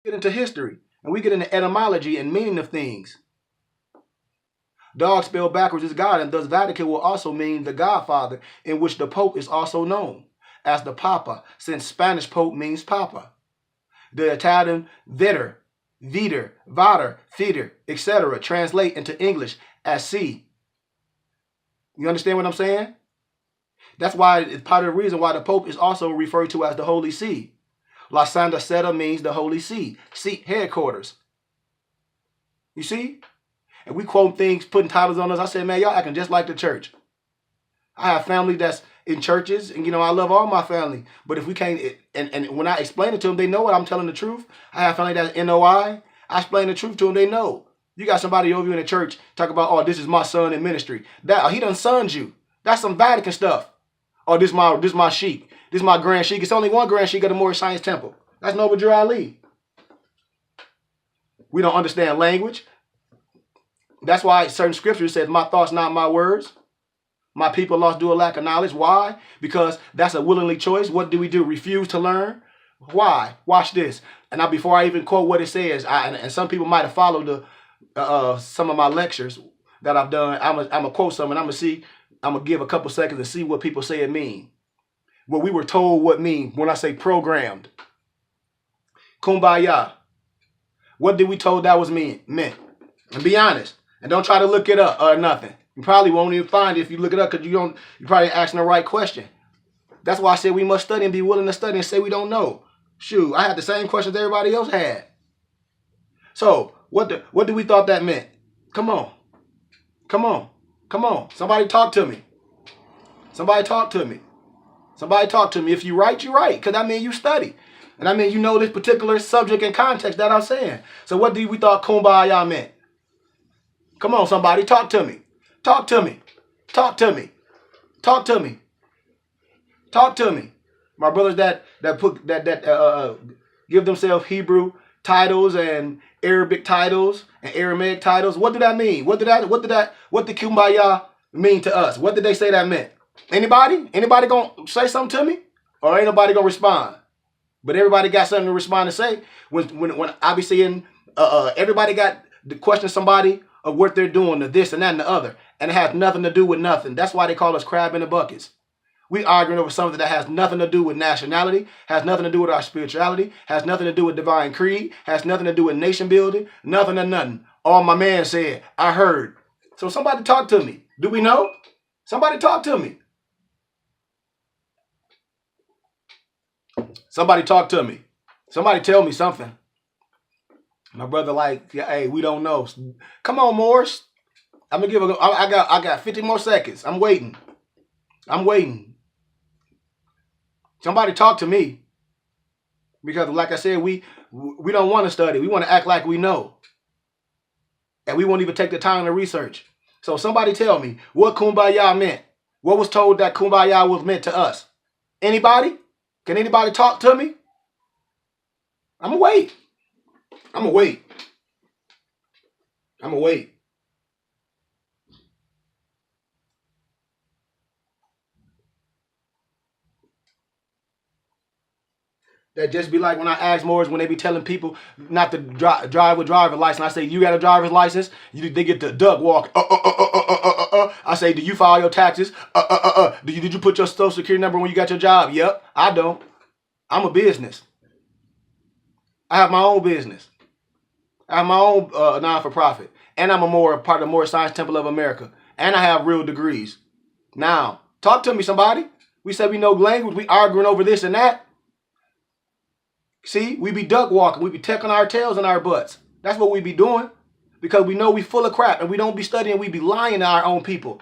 Get into history and we get into etymology and meaning of things. Dog spelled backwards is God, and thus Vatican will also mean the Godfather, in which the Pope is also known as the Papa, since Spanish Pope means Papa. The Italian Vitter, Viter, Vater, Theater, etc. translate into English as see. You understand what I'm saying? That's why it's part of the reason why the Pope is also referred to as the Holy See. La Santa Sede means the Holy See, seat, headquarters. You see? And we quote things, putting titles on us. I said, man, y'all acting just like the church. I have family that's in churches, and I love all my family. But if we can't, and when I explain it to them, they know what I'm telling the truth. I have family that's NOI. I explain the truth to them, they know. You got somebody over you in the church talk about, oh, this is my son in ministry. That he done sons you. That's some Vatican stuff. Oh, this my sheik. This is my grand sheik. It's only one grand sheik at the Moorish Science Temple. That's Noble Drew Ali. We don't understand language. That's why certain scriptures says, my thoughts, not my words. My people lost due a lack of knowledge. Why? Because that's a willingly choice. What do we do? Refuse to learn? Why? Watch this. And now, before I even quote what it says, and some people might have followed some of my lectures that I've done. I'm gonna quote some, and I'm gonna give a couple seconds and see what people say it mean. What we were told what mean when I say programmed. Kumbaya. What did we told that was meant? And be honest. And don't try to look it up or nothing. You probably won't even find it if you look it up because you're probably asking the right question. That's why I said we must study and be willing to study and say we don't know. Shoot, I had the same questions everybody else had. So, what do we thought that meant? Come on. Come on. Come on. Somebody talk to me. Somebody talk to me. Somebody talk to me. If you right, you right. Because that means you study. And I mean you know this particular subject and context that I'm saying. So what do we thought kumbaya meant? Come on, somebody. Talk to me. Talk to me. Talk to me. Talk to me. Talk to me. My brothers that give themselves Hebrew titles and Arabic titles and Aramaic titles. What did that mean? What did kumbaya mean to us? What did they say that meant? Anybody? Anybody gonna say something to me? Or ain't nobody gonna respond? But everybody got something to respond and say. When I be seeing everybody got to question somebody of what they're doing, to this and that and the other. And it has nothing to do with nothing. That's why they call us crab in the buckets. We arguing over something that has nothing to do with nationality, has nothing to do with our spirituality, has nothing to do with divine creed, has nothing to do with nation building, nothing and nothing. All my man said, I heard. So somebody talk to me. Do we know? Somebody talk to me. Somebody talk to me. Somebody tell me something. My brother like, hey, we don't know. Come on, Moorish. I'm gonna give I got 50 more seconds. I'm waiting. I'm waiting. Somebody talk to me. Because like I said, we don't want to study. We want to act like we know. And we won't even take the time to research. So somebody tell me what kumbaya meant. What was told that kumbaya was meant to us? Anybody? Can anybody talk to me? I'm gonna wait. I'm gonna wait. I'm gonna wait. That just be like when I ask Moors when they be telling people not to drive with driver's license. I say, you got a driver's license? They get the duck walk. I say, do you file your taxes? Did you put your social security number when you got your job? Yep, I don't. I'm a business. I have my own business. I have my own non-for-profit. And I'm part of the Moorish Science Temple of America. And I have real degrees. Now, talk to me, somebody. We say we know language. We arguing over this and that. See, we be duck walking. We be tucking our tails in our butts. That's what we be doing. Because we know we full of crap. And we don't be studying. We be lying to our own people.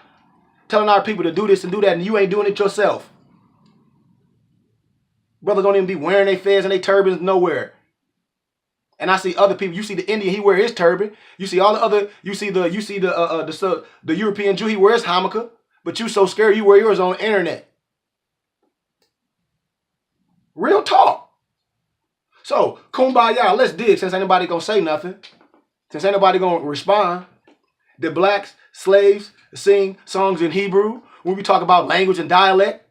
Telling our people to do this and do that. And you ain't doing it yourself. Brothers don't even be wearing their fez and their turbans nowhere. And I see other people. You see the Indian, he wear his turban. You see all the other. You see the European Jew, he wears yarmulke. But you so scared you wear yours on the internet. Real talk. So kumbaya, let's dig. Since ain't nobody gonna say nothing. Since ain't nobody gonna respond. The blacks, slaves, sing songs in Hebrew. When we talk about language and dialect.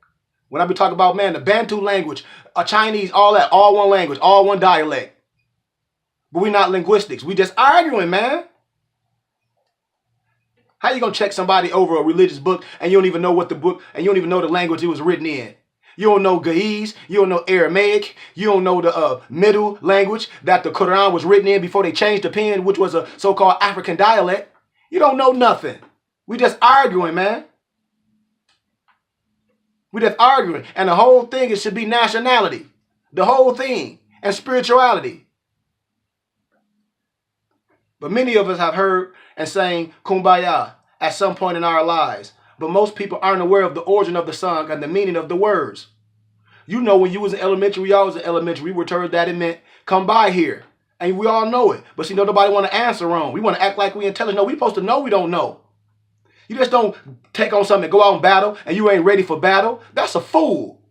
When I be talking about, man, the Bantu language, Chinese, all that, all one language, all one dialect. But we're not linguistics. We just arguing, man. How you gonna check somebody over a religious book and you don't even know what the book, and you don't even know the language it was written in? You don't know Ge'ez, you don't know Aramaic, you don't know the middle language that the Quran was written in before they changed the pen, which was a so-called African dialect. You don't know nothing. We just arguing, man. We just arguing. And the whole thing, it should be nationality. The whole thing. And spirituality. But many of us have heard and sang Kumbaya at some point in our lives. But most people aren't aware of the origin of the song and the meaning of the words. You know, when you was in elementary, we all was in elementary, we were told that it meant come by here. And we all know it. But see, nobody want to answer wrong. We want to act like we intelligent. No, we supposed to know we don't know. You just don't take on something and go out and battle and you ain't ready for battle. That's a fool.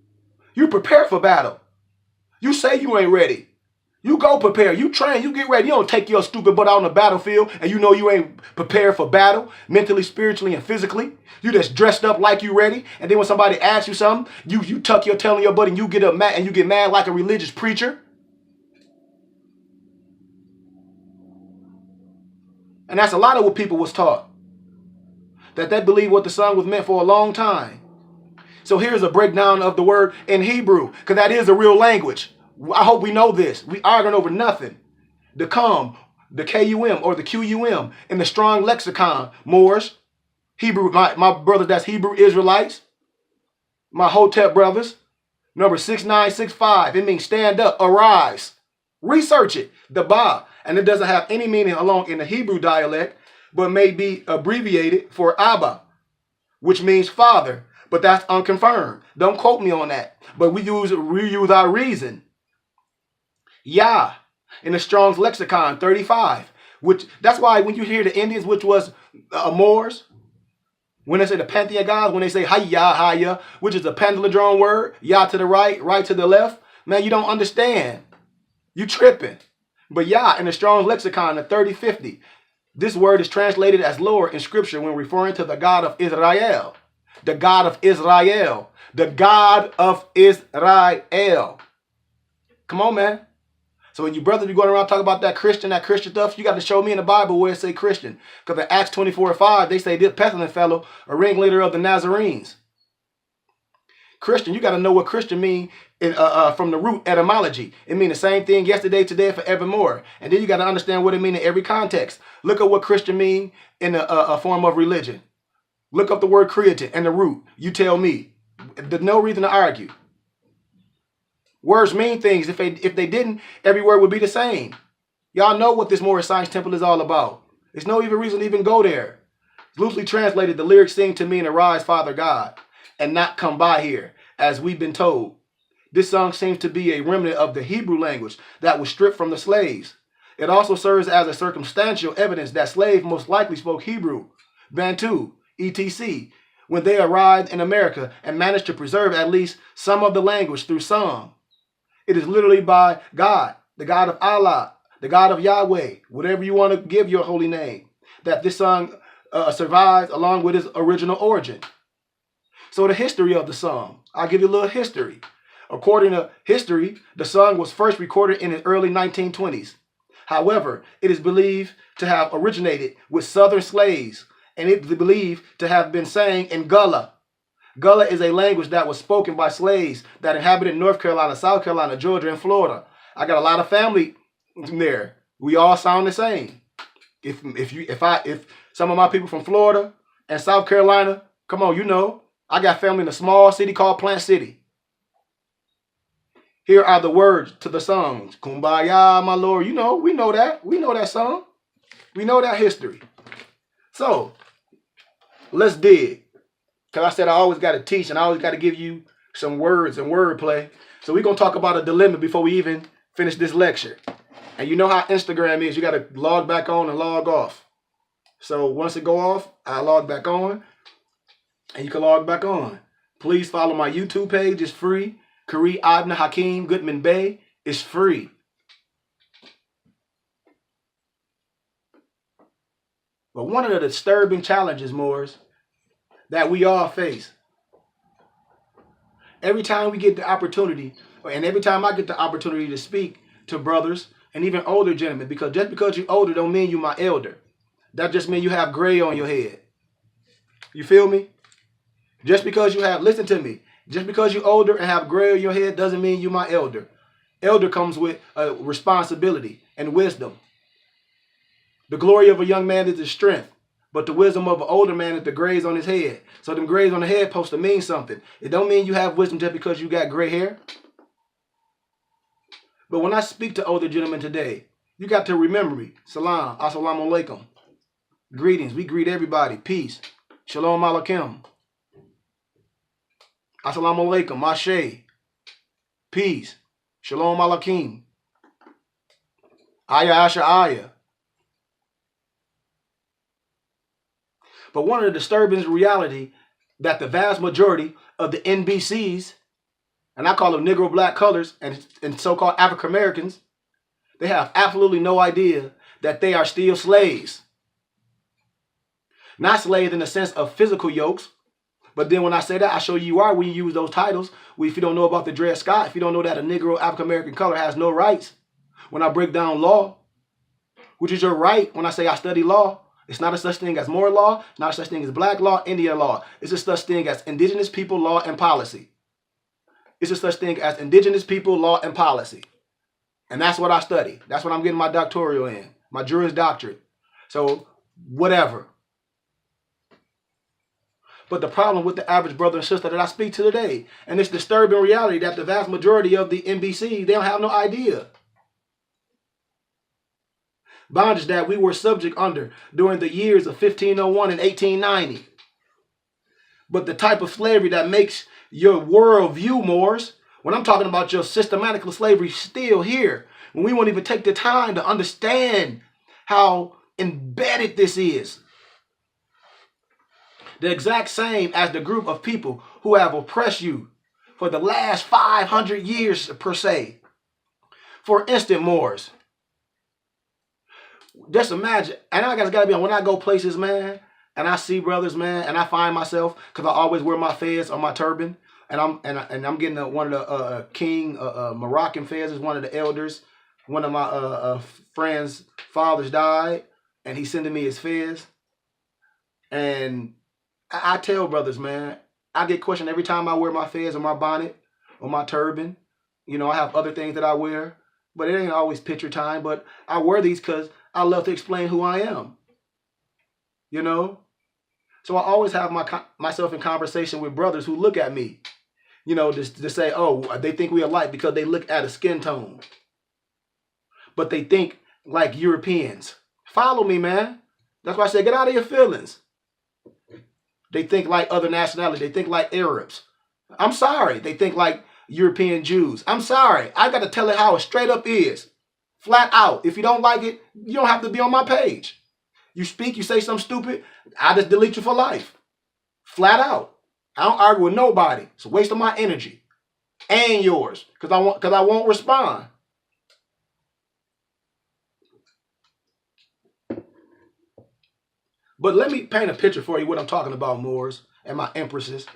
You prepare for battle. You say you ain't ready. You go prepare. You train. You get ready. You don't take your stupid butt out on the battlefield and you know you ain't prepared for battle mentally, spiritually, and physically. You just dressed up like you ready. And then when somebody asks you something, you tuck your tail in your butt and you get up mad and you get mad like a religious preacher. And that's a lot of what people was taught. That they believe what the song was meant for a long time. So here's a breakdown of the word in Hebrew, because that is a real language. I hope we know this. We arguing over nothing. The cum, the K-U-M or the Q-U-M in the strong lexicon, Moorish, Hebrew, my brothers that's Hebrew Israelites, my Hotep brothers, number 6965. It means stand up, arise. Research it, the ba. And it doesn't have any meaning along in the Hebrew dialect, but may be abbreviated for Abba, which means father, but that's unconfirmed. Don't quote me on that. But we use our reason. Yah, in the Strong's Lexicon, 35, which that's why when you hear the Indians, which was Moors, when they say the pantheon gods, when they say Hayya, which is a pendulum word, Yah to the right, right to the left, man, you don't understand. You tripping. But Yah, in the Strong's Lexicon, the 3050, this word is translated as Lord in Scripture when referring to the God of Israel. The God of Israel. The God of Israel. Come on, man. So when you brothers be going around talking about that Christian stuff, you got to show me in the Bible where it say Christian. Because in Acts 24:5, they say this pestilent fellow, a ringleader of the Nazarenes. Christian, you got to know what Christian mean from the root etymology. It means the same thing yesterday, today, forevermore. And then you got to understand what it means in every context. Look at what Christian mean in a form of religion. Look up the word created and the root. You tell me. There's no reason to argue. Words mean things. If they didn't, every word would be the same. Y'all know what this Moorish Science Temple is all about. There's no even reason to even go there. Loosely translated, the lyrics seem to mean arise, Father God, and not come by here, as we've been told. This song seems to be a remnant of the Hebrew language that was stripped from the slaves. It also serves as a circumstantial evidence that slaves most likely spoke Hebrew, Bantu, etc., when they arrived in America and managed to preserve at least some of the language through song. It is literally by God, the God of Allah, the God of Yahweh, whatever you want to give your holy name, that this song survives along with its original origin. So the history of the song, I'll give you a little history. According to history, the song was first recorded in the early 1920s. However, it is believed to have originated with southern slaves, and it is believed to have been sang in Gullah. Gullah is a language that was spoken by slaves that inhabited North Carolina, South Carolina, Georgia, and Florida. I got a lot of family there. We all sound the same. If some of my people from Florida and South Carolina, come on, you know, I got family in a small city called Plant City. Here are the words to the songs. Kumbaya, my Lord. You know, we know that. We know that song. We know that history. So, let's dig. Because I said I always got to teach and I always got to give you some words and wordplay. So we're going to talk about a dilemma before we even finish this lecture. And you know how Instagram is. You got to log back on and log off. So once it go off, I log back on. And you can log back on. Please follow my YouTube page. It's free. Kari Adna Hakeem Goodman Bey. It's free. But one of the disturbing challenges, Moors, that we all face. Every time we get the opportunity, and every time I get the opportunity to speak to brothers and even older gentlemen, because just because you're older don't mean you my elder. That just means you have gray on your head. You feel me? Just because you have, listen to me, just because you're older and have gray on your head doesn't mean you my elder. Elder comes with a responsibility and wisdom. The glory of a young man is his strength, but the wisdom of an older man is the grays on his head. So them grays on the head supposed to mean something. It don't mean you have wisdom just because you got gray hair. But when I speak to older gentlemen today, you got to remember me. Salam, assalamu alaikum. Greetings. We greet everybody. Peace. Shalom alaikum. Assalamu alaikum. Mashe. Peace. Shalom alaikum. Aya asha aya. But one of the disturbing reality that the vast majority of the NBCs, and I call them Negro black colors and so-called African Americans, they have absolutely no idea that they are still slaves. Not slaves in the sense of physical yokes, but then when I say that, I show you are when you use those titles. If you don't know about the Dred Scott, if you don't know that a Negro African American color has no rights, when I break down law, which is your right when I say I study law, it's not a such thing as Moor law, not a such thing as black law, Indian law. It's a such thing as indigenous people law and policy. It's a such thing as indigenous people law and policy. And that's what I study. That's what I'm getting my doctoral in, my Juris Doctorate. So whatever. But the problem with the average brother and sister that I speak to today, and it's disturbing reality that the vast majority of the NBC, they don't have no idea. Bondage that we were subject under during the years of 1501 and 1890. But the type of slavery that makes your world view, Moors, when I'm talking about your systematical slavery still here, when we won't even take the time to understand how embedded this is. The exact same as the group of people who have oppressed you for the last 500 years per se. For instance, Moors. Just imagine, and I gotta be on when I go places, man, and I see brothers, man, and I find myself, because I always wear my fez on my turban, and I'm getting one of the king Moroccan fez is one of the elders. One of my friends' fathers died, and he's sending me his fez. And I tell brothers, man, I get questioned every time I wear my fez or my bonnet or my turban. You know, I have other things that I wear, but it ain't always picture time. But I wear these because I love to explain who I am. You know? So I always have myself in conversation with brothers who look at me, you know, to say, oh, they think we alike because they look at a skin tone. But they think like Europeans. Follow me, man. That's why I say get out of your feelings. They think like other nationalities. They think like Arabs. I'm sorry. They think like European Jews. I'm sorry. I got to tell it how it straight up is. Flat out. If you don't like it, you don't have to be on my page. You speak, you say something stupid, I just delete you for life. Flat out. I don't argue with nobody. It's a waste of my energy. And yours. Because I won't respond. But let me paint a picture for you what I'm talking about, Moors, and my empresses.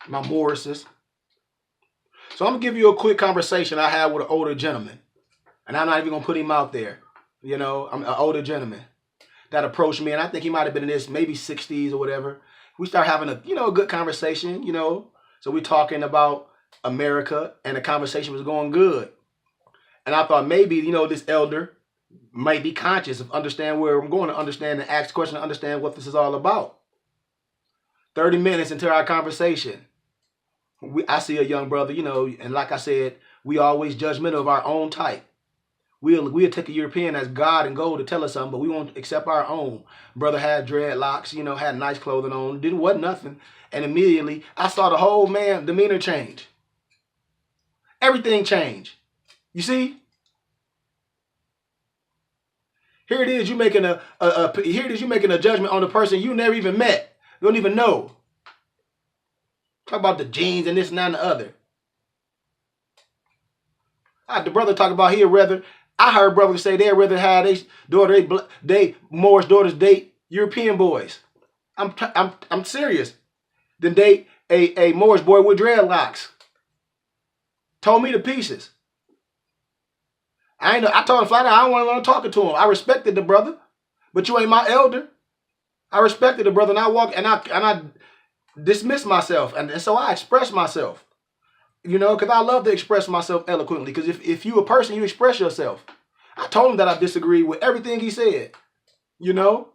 My Moorises. So I'm going to give you a quick conversation I had with an older gentleman. And I'm not even going to put him out there. You know, I'm an older gentleman that approached me. And I think he might have been in his maybe 60s or whatever. We start having a, a good conversation, So we're talking about America and the conversation was going good. And I thought maybe, this elder might be conscious of understand where I'm going to understand and ask questions to understand what this is all about. 30 minutes into our conversation. I see a young brother, and like I said, we always judgmental of our own type. We'll take a European as God and gold to tell us something, but we won't accept our own. Brother had dreadlocks, had nice clothing on, wasn't nothing. And immediately I saw the whole man demeanor change. Everything changed. You see? Here it is, you making a judgment on the person you never even met. You don't even know. Talk about the genes and this and that and the other. The brother talk about I heard brothers say they'd rather have Moorish daughters date European boys. I'm serious. Than date a Moorish boy with dreadlocks. Told me to pieces. I told him flat out, I don't want to learn talking to him. I respected the brother, but you ain't my elder. I respected the brother, and I dismissed myself, and so I expressed myself. You know, because I love to express myself eloquently. Because if you a person, you express yourself. I told him that I disagreed with everything he said. You know?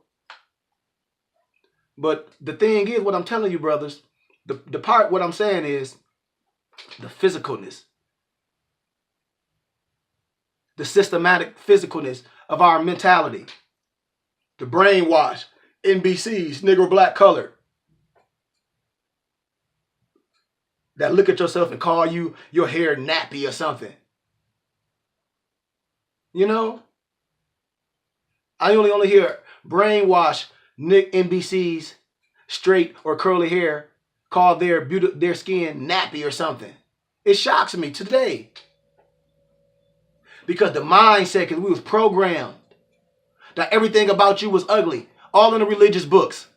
But the thing is, what I'm telling you, brothers, what I'm saying is the physicalness, the systematic physicalness of our mentality, the brainwash, NBCs, Negro black color, that look at yourself and call you your hair nappy or something. You know? I only hear brainwash Nick NBCs straight or curly hair call their skin nappy or something. It shocks me today. Because the mindset, because we was programmed that everything about you was ugly. All in the religious books.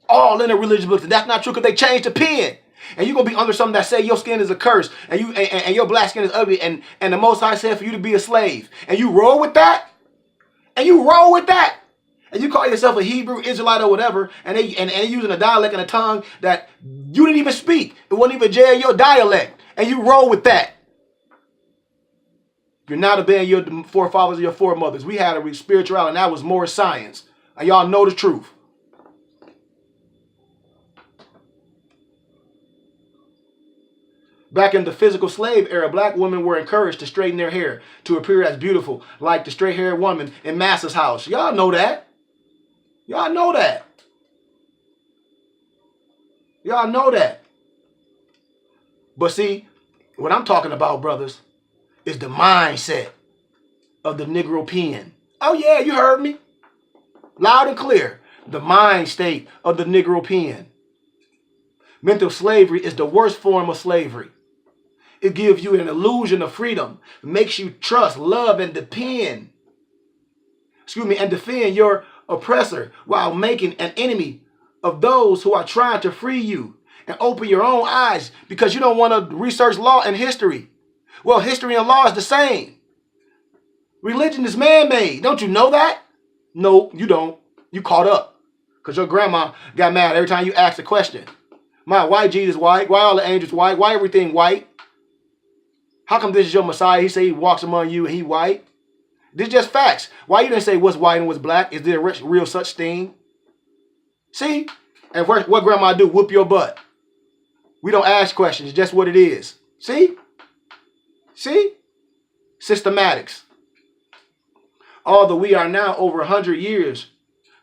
All in the religious books. And that's not true because they changed the pen. And you're going to be under something that say your skin is a curse. And your black skin is ugly. And the Most High said for you to be a slave. And you roll with that? And you roll with that? And you call yourself a Hebrew, Israelite, or whatever, and they using a dialect and a tongue that you didn't even speak. It wasn't even your dialect. And you roll with that. You're not obeying your forefathers or your foremothers. We had a spirituality, and that was more science. And y'all know the truth. Back in the physical slave era, black women were encouraged to straighten their hair to appear as beautiful, like the straight-haired woman in Master's house. Y'all know that. Y'all know that. Y'all know that. But see, what I'm talking about, brothers, is the mindset of the Negro pen. Oh yeah, you heard me. Loud and clear. The mind state of the Negro pen. Mental slavery is the worst form of slavery. It gives you an illusion of freedom. It makes you trust, love, and defend your oppressor while making an enemy of those who are trying to free you, and open your own eyes because you don't want to research law and history. Well, history and law is the same. Religion is man-made. Don't you know that? No, you don't. You caught up because your grandma got mad every time you asked a question. Why Jesus white? Why all the angels white? Why everything white? How come this is your Messiah? He say he walks among you and he white. This is just facts. Why you didn't say what's white and what's black? Is there a real such thing? See? And what grandma do? Whoop your butt. We don't ask questions. It's just what it is. See? See? Systematics. Although we are now over 100 years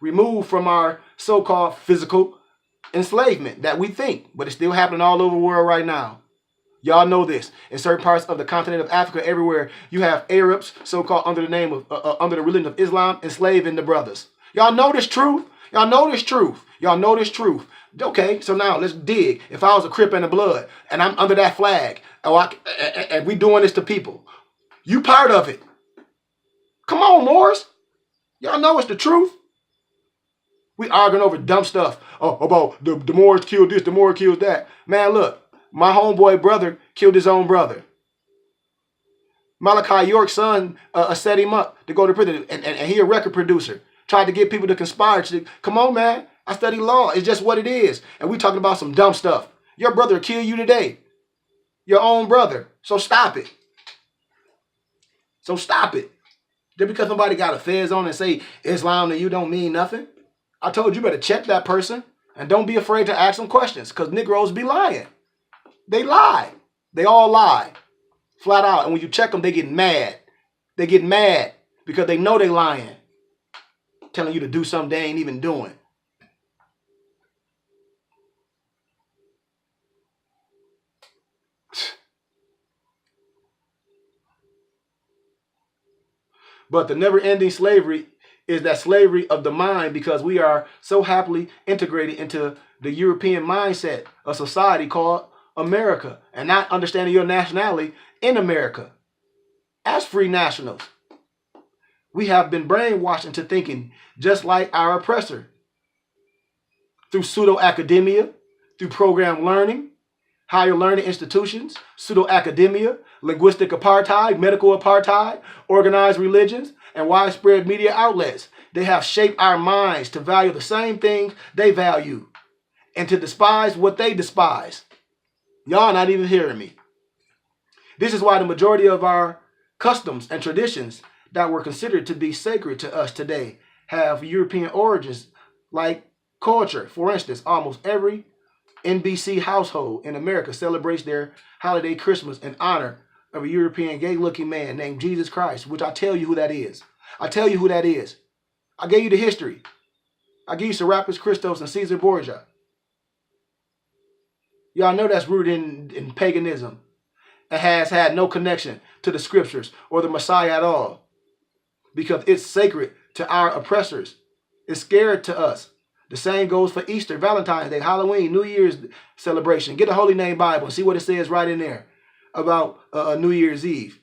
removed from our so-called physical enslavement that we think, but it's still happening all over the world right now. Y'all know this. In certain parts of the continent of Africa, everywhere, you have Arabs, so-called under the name of, under the religion of Islam, enslaving the brothers. Y'all know this truth? Y'all know this truth? Y'all know this truth? Okay, so now let's dig. If I was a Crip and a Blood, and I'm under that flag, and we doing this to people, you part of it. Come on, Moors. Y'all know it's the truth. We arguing over dumb stuff. Oh, about the Moors killed this, the Moors killed that. Man, look. My homeboy brother killed his own brother. Malachi York's son set him up to go to prison, and he a record producer. Tried to get people to conspire. Come on, man. I study law. It's just what it is. And we talking about some dumb stuff. Your brother will kill you today. Your own brother. So stop it. So stop it. Just because somebody got a fez on and say Islam to you don't mean nothing. I told you better check that person. And don't be afraid to ask them questions. Because Negroes be lying. They lie. They all lie. Flat out. And when you check them, they get mad. They get mad because they know they lying. Telling you to do something they ain't even doing. But the never-ending slavery is that slavery of the mind, because we are so happily integrated into the European mindset of society called America, and not understanding your nationality in America as free nationals. We have been brainwashed into thinking just like our oppressor through pseudo-academia, through program learning, higher learning institutions, pseudo-academia, linguistic apartheid, medical apartheid, organized religions, and widespread media outlets. They have shaped our minds to value the same things they value and to despise what they despise. Y'all not even hearing me. This is why the majority of our customs and traditions that were considered to be sacred to us today have European origins, like culture. For instance, almost every NBC household in America celebrates their holiday Christmas in honor of a European gay-looking man named Jesus Christ, which I tell you who that is. I tell you who that is. I gave you the history. I gave you Serapis Christos and Caesar Borgia. Y'all know that's rooted in paganism and has had no connection to the scriptures or the Messiah at all, because it's sacred to our oppressors. It's scared to us. The same goes for Easter, Valentine's Day, Halloween, New Year's celebration. Get the Holy Name Bible and see what it says right in there about New Year's Eve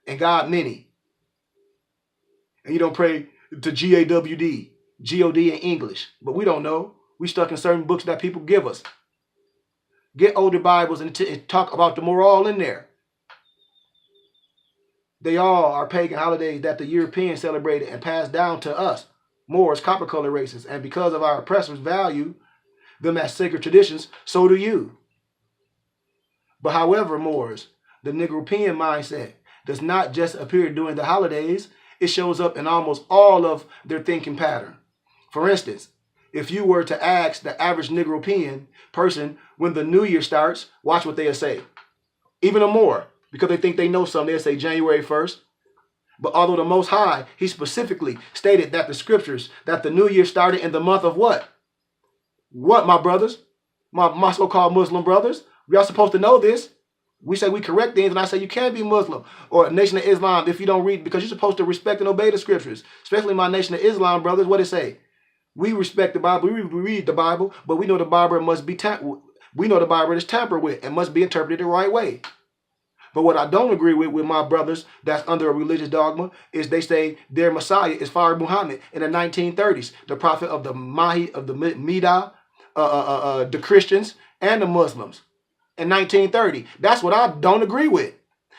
and God many. And you don't pray to G-A-W-D, G-O-D in English, but we don't know. We stuck in certain books that people give us. Get older Bibles and talk about the moral in there. They all are pagan holidays that the Europeans celebrated and passed down to us, Moors, copper color races, and because of our oppressors value them as sacred traditions, so do you. But however, Moors, the Negropean mindset does not just appear during the holidays, it shows up in almost all of their thinking pattern. For instance, if you were to ask the average Negropean person when the new year starts, watch what they'll say. Even a Moor, because they think they know something, they'll say January 1st. But although the Most High, he specifically stated that the scriptures, that the new year started in the month of what? What, my brothers? My so-called Muslim brothers? We are supposed to know this. We say we correct things, and I say you can't be Muslim or Nation of Islam if you don't read, because you're supposed to respect and obey the scriptures. Especially my Nation of Islam brothers, what it say? We respect the Bible, we read the Bible, but we know the Bible must be we know the Bible is tampered with and must be interpreted the right way. But what I don't agree with my brothers that's under a religious dogma is they say their Messiah is Fard Muhammad in the 1930s, the prophet of the Mahi, of the Mida, the Christians and the Muslims in 1930. That's what I don't agree with.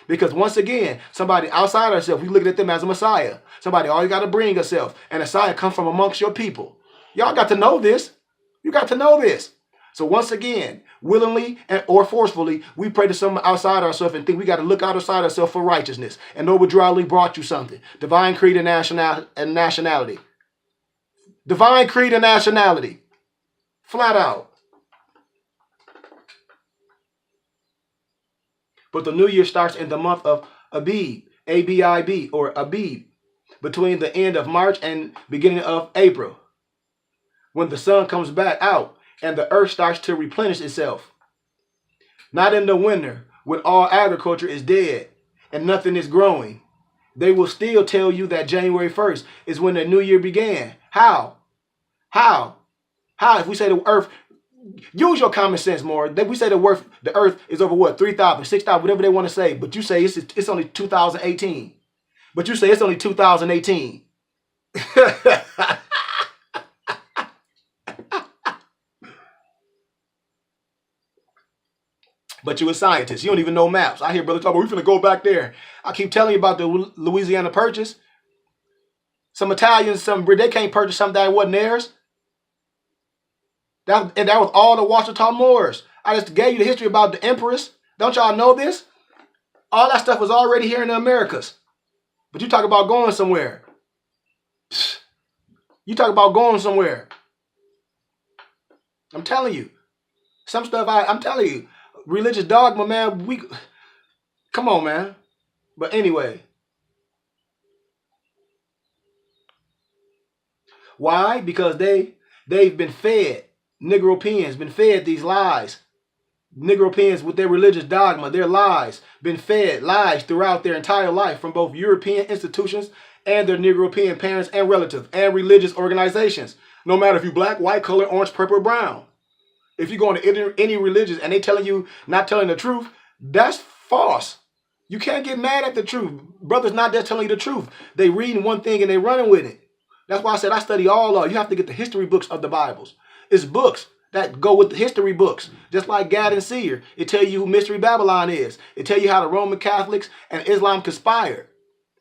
Because once again, somebody outside ourselves, we look at them as a Messiah. Somebody, all you got to bring yourself. And a Messiah come from amongst your people. Y'all got to know this. You got to know this. So once again, willingly or forcefully, we pray to someone outside ourselves and think we got to look outside ourselves for righteousness. And Noble Drawley brought you something. Divine creed and nationality. Divine creed and nationality. Flat out. But the new year starts in the month of Abib, A-B-I-B, or Abib, between the end of March and beginning of April, when the sun comes back out and the earth starts to replenish itself. Not in the winter, when all agriculture is dead and nothing is growing. They will still tell you that January 1st is when the new year began. How? How? How? If we say the earth, use your common sense more. We say the earth is over what? 3,000, 6,000, whatever they want to say. But you say it's only 2018. But you say it's only 2018. But you a scientist. You don't even know maps. I hear brother talk about, we're finna go back there. I keep telling you about the Louisiana Purchase. Some Italians, they can't purchase something that wasn't theirs. And that was all the Washington Moors. I just gave you the history about the empress. Don't y'all know this? All that stuff was already here in the Americas. But you talk about going somewhere. You talk about going somewhere. I'm telling you. Some stuff, I'm telling you. Religious dogma, man, come on, man. But anyway. Why? Because they've been fed. Negropeans been fed these lies. Negropeans with their religious dogma, their lies, been fed lies throughout their entire life from both European institutions and their Negropean parents and relatives and religious organizations. No matter if you black, white, color, orange, purple, or brown. If you go into any religions and they telling you not telling the truth, that's false. You can't get mad at the truth. Brothers not just telling you the truth. They reading one thing and they running with it. That's why I said I study all of it. You have to get the history books of the Bibles. It's books. that go with the history books, just like Gad and Seer. It tell you who Mystery Babylon is. It tell you how the Roman Catholics and Islam conspired.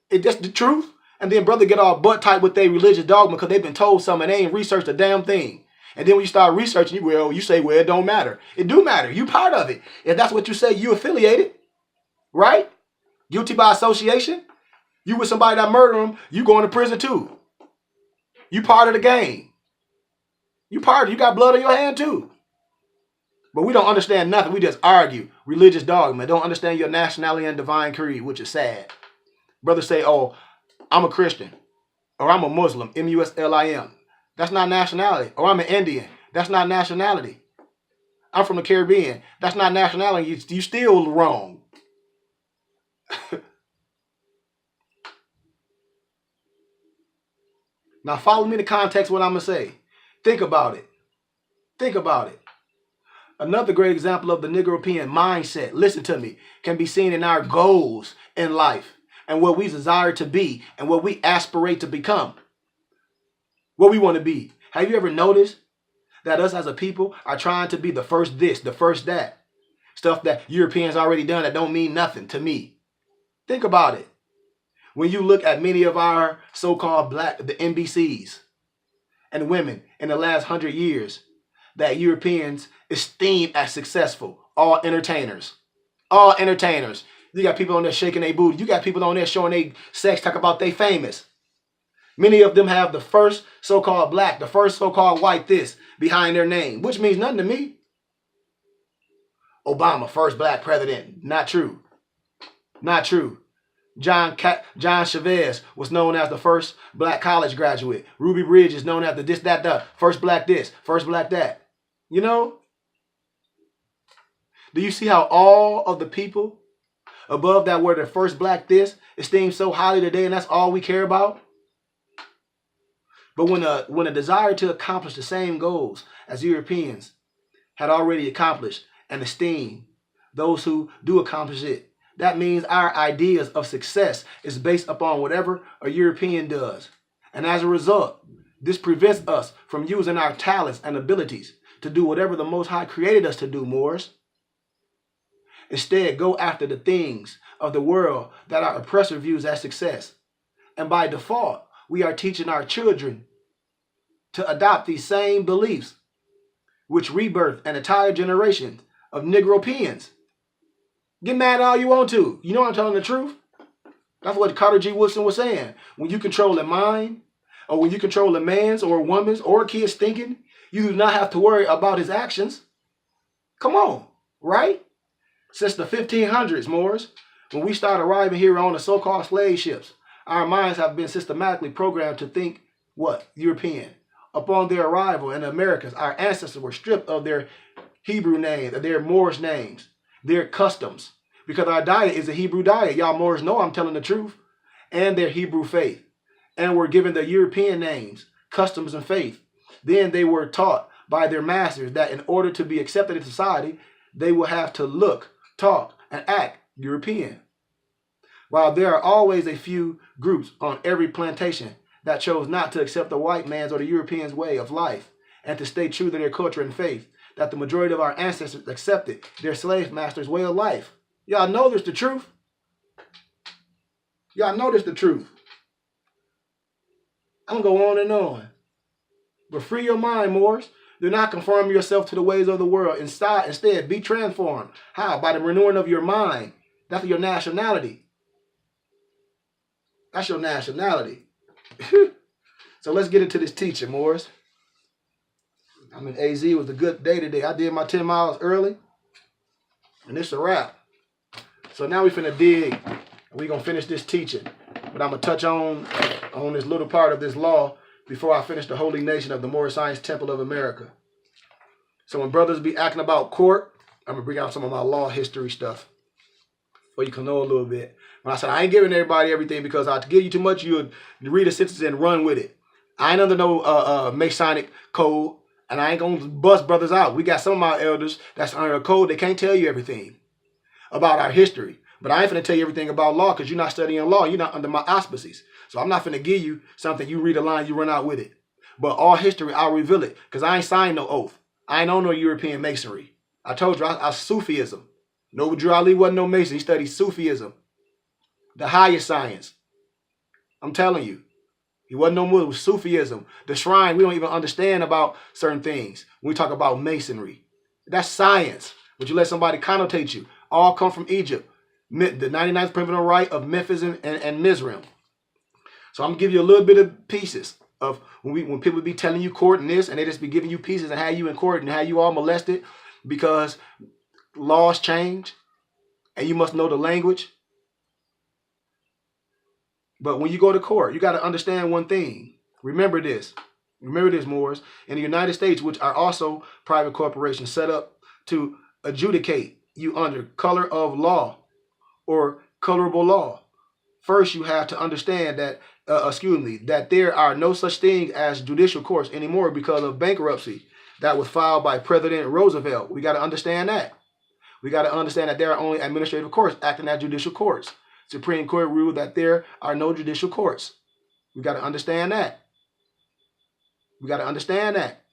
It's just the truth. And then brother get all butt tight with their religious dogma because they've been told something and they ain't researched a damn thing. And then when you start researching, you say, well, it don't matter. It do matter. You part of it. If that's what you say, you affiliated, right? Guilty by association. You with somebody that murder them, you going to prison too. You part of the game. You got blood on your hand too. But we don't understand nothing. We just argue religious dogma. Don't understand your nationality and divine creed, which is sad. Brothers say, oh, I'm a Christian. Or I'm a Muslim, M-U-S-L-I-M. That's not nationality. Or I'm an Indian. That's not nationality. I'm from the Caribbean. That's not nationality. You still wrong. Now follow me in the context of what I'm going to say. Think about it. Think about it. Another great example of the Negropean mindset, listen to me, can be seen in our goals in life and what we desire to be and what we aspirate to become. What we want to be. Have you ever noticed that us as a people are trying to be the first this, the first that? Stuff that Europeans already done that don't mean nothing to me. Think about it. When you look at many of our so-called black, the NBCs and women in the last 100 years that Europeans esteem as successful, all entertainers. All entertainers. You got people on there shaking their booty. You got people on there showing their sex, talk about they famous. Many of them have the first so-called black, the first so-called white this behind their name, which means nothing to me. Obama, first black president. Not true. Not true. John Chavez was known as the first black college graduate. Ruby Bridge is known as the this, that, the first black this, first black that. You know? Do you see how all of the people above that were the first black this esteemed so highly today, and that's all we care about? But when a desire to accomplish the same goals as Europeans had already accomplished and esteem those who do accomplish it, that means our ideas of success is based upon whatever a European does. And as a result, this prevents us from using our talents and abilities to do whatever the Most High created us to do, Moors. Instead, go after the things of the world that our oppressor views as success. And by default, we are teaching our children to adopt these same beliefs, which rebirth an entire generation of Negropeans. Get mad all you want to. You know I'm telling the truth. That's what Carter G. Woodson was saying. When you control a mind, or when you control a man's or a woman's or a kid's thinking, you do not have to worry about his actions. Come on, right? Since the 1500s, Moors, when we started arriving here on the so-called slave ships, our minds have been systematically programmed to think, what? European. Upon their arrival in the Americas, our ancestors were stripped of their Hebrew names, of their Moorish names, their customs, because our diet is a Hebrew diet. Y'all Moors know I'm telling the truth. And their Hebrew faith. And were given the European names, customs, and faith. Then they were taught by their masters that in order to be accepted in society, they will have to look, talk, and act European. While there are always a few groups on every plantation that chose not to accept the white man's or the European's way of life and to stay true to their culture and faith, that the majority of our ancestors accepted their slave master's way of life. Y'all know this the truth. Y'all know this the truth. I'm going to go on and on. But free your mind, Moors. Do not conform yourself to the ways of the world. Instead, be transformed. How? By the renewing of your mind. That's your nationality. That's your nationality. So let's get into this teaching, Moors. I'm in AZ. It was a good day today. I did my 10 miles early. And it's a wrap. So now we finna dig. And we're going to finish this teaching. But I'm going to touch on this little part of this law before I finish the holy nation of the Moorish Science Temple of America. So when brothers be acting about court, I'm going to bring out some of my law history stuff. So you can know a little bit. When I said I ain't giving everybody everything because I give you too much, you would read a sentence and run with it. I ain't under no Masonic code. And I ain't going to bust brothers out. We got some of my elders that's under a code. They can't tell you everything about our history. But I ain't finna tell you everything about law because you're not studying law. You're not under my auspices. So I'm not finna give you something. You read a line, you run out with it. But all history, I'll reveal it because I ain't signed no oath. I ain't on no European masonry. I told you, I Sufism. No, Drew Ali wasn't no Mason. He studied Sufism, the highest science. I'm telling you. He wasn't no Muslim. It was Sufism. The shrine, we don't even understand about certain things when we talk about masonry. That's science. But you let somebody connotate you. All come from Egypt. The 99th criminal right of Memphis and Mizraim. So I'm going to give you a little bit of pieces of when people be telling you court and this, and they just be giving you pieces and how you in court and how you all molested because laws change and you must know the language. But when you go to court, you got to understand one thing. Remember this. Remember this, Moors. In the United States, which are also private corporations set up to adjudicate you under color of law or colorable law. First, you have to understand that, that there are no such thing as judicial courts anymore because of bankruptcy that was filed by President Roosevelt. We got to understand that. We got to understand that there are only administrative courts acting as judicial courts. Supreme Court ruled that there are no judicial courts. We got to understand that. We got to understand that.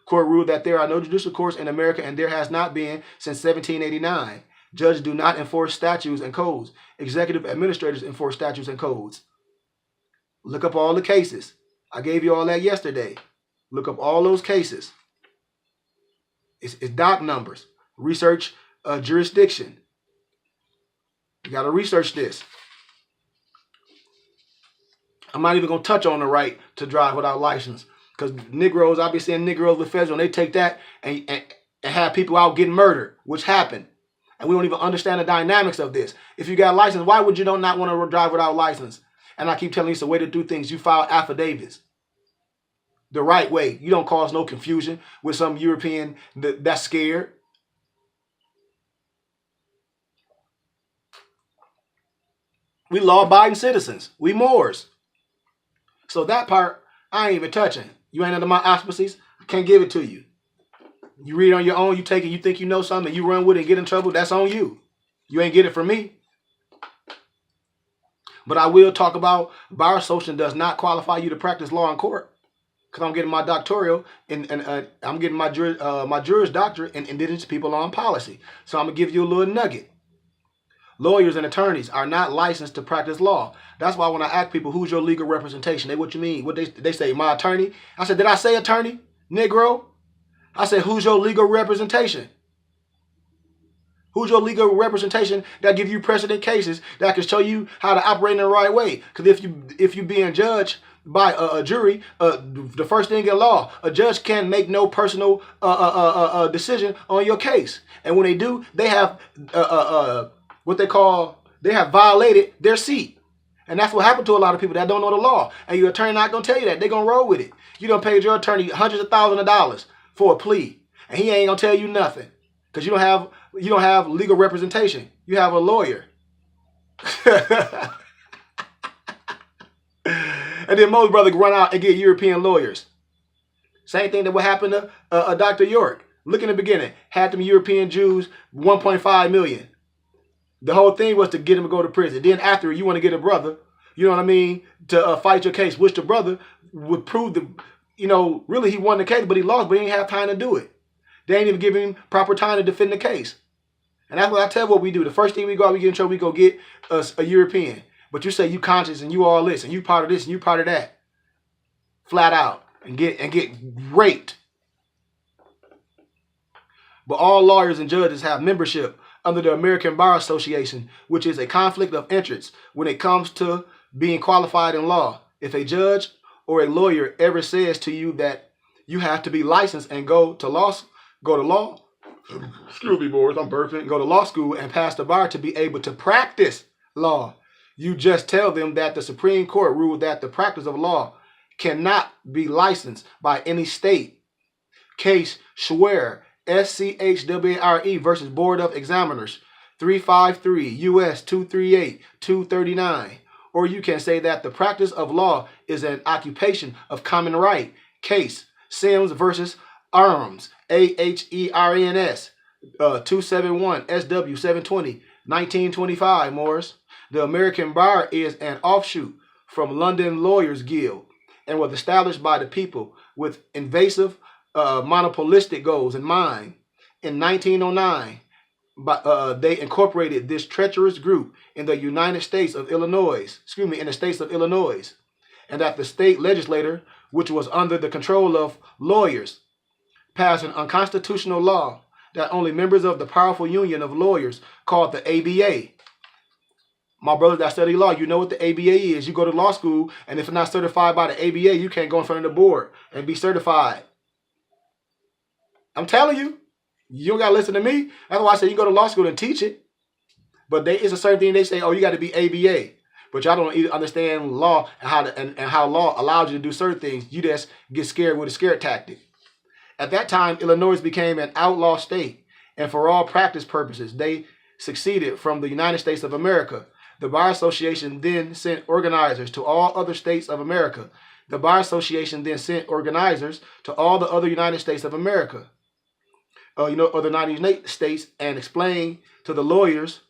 Court ruled that there are no judicial courts in America, and there has not been since 1789. Judges do not enforce statutes and codes. Executive administrators enforce statutes and codes. Look up all the cases. I gave you all that yesterday. Look up all those cases. It's doc numbers. Research jurisdiction. You got to research this. I'm not even going to touch on the right to drive without license. Because Negroes, I've been seeing Negroes with federal, and they take that and have people out getting murdered, which happened. And we don't even understand the dynamics of this. If you got a license, why would you not want to drive without license? And I keep telling you it's the way to do things. You file affidavits the right way. You don't cause no confusion with some European that's scared. We law-abiding citizens. We Moors. So that part, I ain't even touching. You ain't under my auspices. I can't give it to you. You read it on your own. You take it. You think you know something. And you run with it and get in trouble. That's on you. You ain't get it from me. But I will talk about bar association does not qualify you to practice law in court. Because I'm getting my doctoral and I'm getting my Juris Doctorate in Indigenous People Law and Policy. So I'm going to give you a little nugget. Lawyers and attorneys are not licensed to practice law. That's why when I ask people, who's your legal representation? What you mean? What they say, my attorney? I said, did I say attorney? Negro? I said, who's your legal representation? Who's your legal representation that give you precedent cases that can show you how to operate in the right way? Because if you being judged by a jury, the first thing in law, a judge can't make no personal decision on your case. And when they do, they have they have violated their seat. And that's what happened to a lot of people that don't know the law. And your attorney not going to tell you that. They're going to roll with it. You done paid your attorney hundreds of thousands of dollars for a plea. And he ain't going to tell you nothing. Because you don't have legal representation. You have a lawyer. And then most brothers run out and get European lawyers. Same thing that would happen to Dr. York. Look in the beginning. Had them European Jews 1.5 million. The whole thing was to get him to go to prison. Then after, you want to get a brother, you know what I mean, to fight your case, which the brother would prove really he won the case, but he lost, but he didn't have time to do it. They ain't even giving him proper time to defend the case. And that's what I tell what we do. The first thing we go out, we get in trouble, we go get a European. But you say you conscious and you all this, and you part of this, and you part of that. Flat out. And get raped. But all lawyers and judges have membership under the American Bar Association, which is a conflict of interest when it comes to being qualified in law. If a judge or a lawyer ever says to you that you have to be licensed and go to law, excuse me, boys, I'm burping, go to law school and pass the bar to be able to practice law, you just tell them that the Supreme Court ruled that the practice of law cannot be licensed by any state. Case Schwere, SCHWARE versus Board of Examiners, 353 U.S. 238 239. Or you can say that the practice of law is an occupation of common right. Case Sims versus Arms, AHERNS, 271 SW 720 1925. Morris. The American Bar is an offshoot from London Lawyers Guild and was established by the people with invasive monopolistic goals in mind. In 1909, they incorporated this treacherous group in the United States of Illinois, in the states of Illinois, and that the state legislature, which was under the control of lawyers, passed an unconstitutional law that only members of the powerful union of lawyers called the ABA. My brothers that study law, you know what the ABA is. You go to law school, and if it's not certified by the ABA, you can't go in front of the board and be certified. I'm telling you, you don't got to listen to me. That's why I say you go to law school and teach it. But it's a certain thing they say, oh, you got to be ABA. But y'all don't even understand law and how law allows you to do certain things. You just get scared with a scare tactic. At that time, Illinois became an outlaw state. And for all practice purposes, they seceded from the United States of America. The Bar Association then sent organizers to all other states of America. The Bar Association then sent organizers to all the other United States of America. Other 90 states, and explained to the lawyers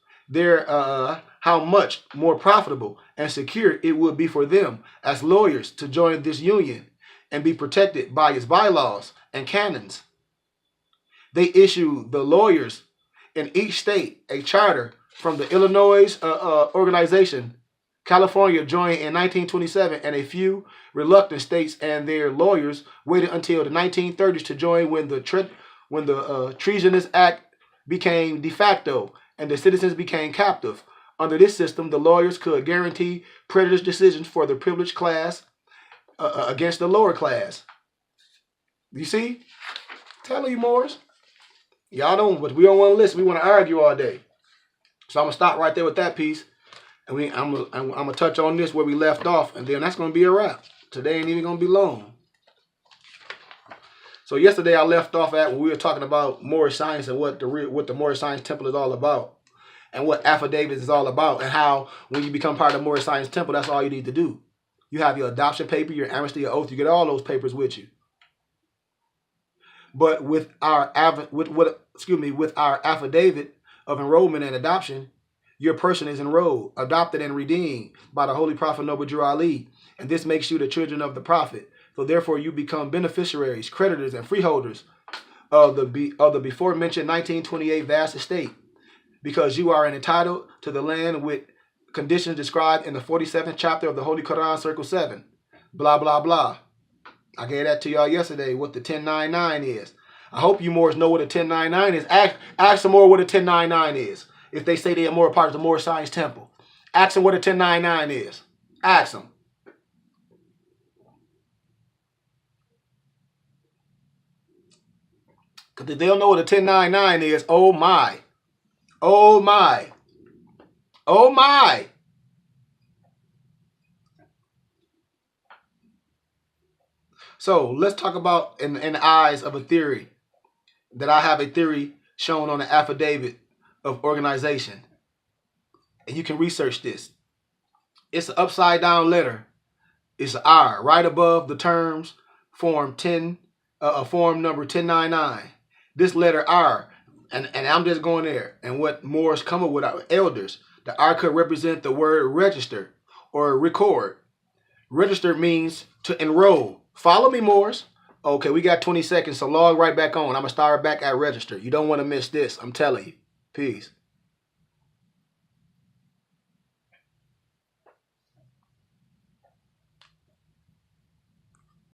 how much more profitable and secure it would be for them as lawyers to join this union and be protected by its bylaws and canons. They issued the lawyers in each state a charter from the Illinois organization. California joined in 1927, and a few reluctant states and their lawyers waited until the 1930s to join when the Treasonous Act became de facto and the citizens became captive. Under this system, the lawyers could guarantee prejudice decisions for the privileged class against the lower class. You see? Telling you, Moors. Y'all don't, but we don't want to listen. We want to argue all day. So I'm going to stop right there with that piece. And I'm going to touch on this where we left off. And then that's going to be a wrap. Today ain't even going to be long. So yesterday I left off at when we were talking about Moorish science and what the Moorish Science Temple is all about. And what affidavits is all about. And how when you become part of the Moorish Science Temple, that's all you need to do. You have your adoption paper, your amnesty, your oath. You get all those papers with you. But with our affidavit of enrollment and adoption, your person is enrolled, adopted, and redeemed by the Holy Prophet Noble Drew Ali, and this makes you the children of the Prophet. So therefore, you become beneficiaries, creditors, and freeholders of the before mentioned 1928 vast estate, because you are entitled to the land with conditions described in the 47th chapter of the Holy Quran, Circle 7. Blah blah blah. I gave that to y'all yesterday, what the 1099 is. I hope you Moors know what a 1099 is. Ask them more what a 1099 is. If they say they are more part of the Moorish Science Temple. Ask them what a 1099 is. Ask them. Because if they don't know what a 1099 is, oh my. Oh my. Oh my. So let's talk about in the eyes of a theory, that I have a theory shown on the affidavit of organization. And you can research this. It's an upside down letter. It's an R right above the terms form number 1099. This letter R, and I'm just going there. And what Moors come up with our elders, the R could represent the word register or record. Register means to enroll. Follow me, Moors. Okay, we got 20 seconds, so log right back on. I'm going to start back at register. You don't want to miss this. I'm telling you. Peace.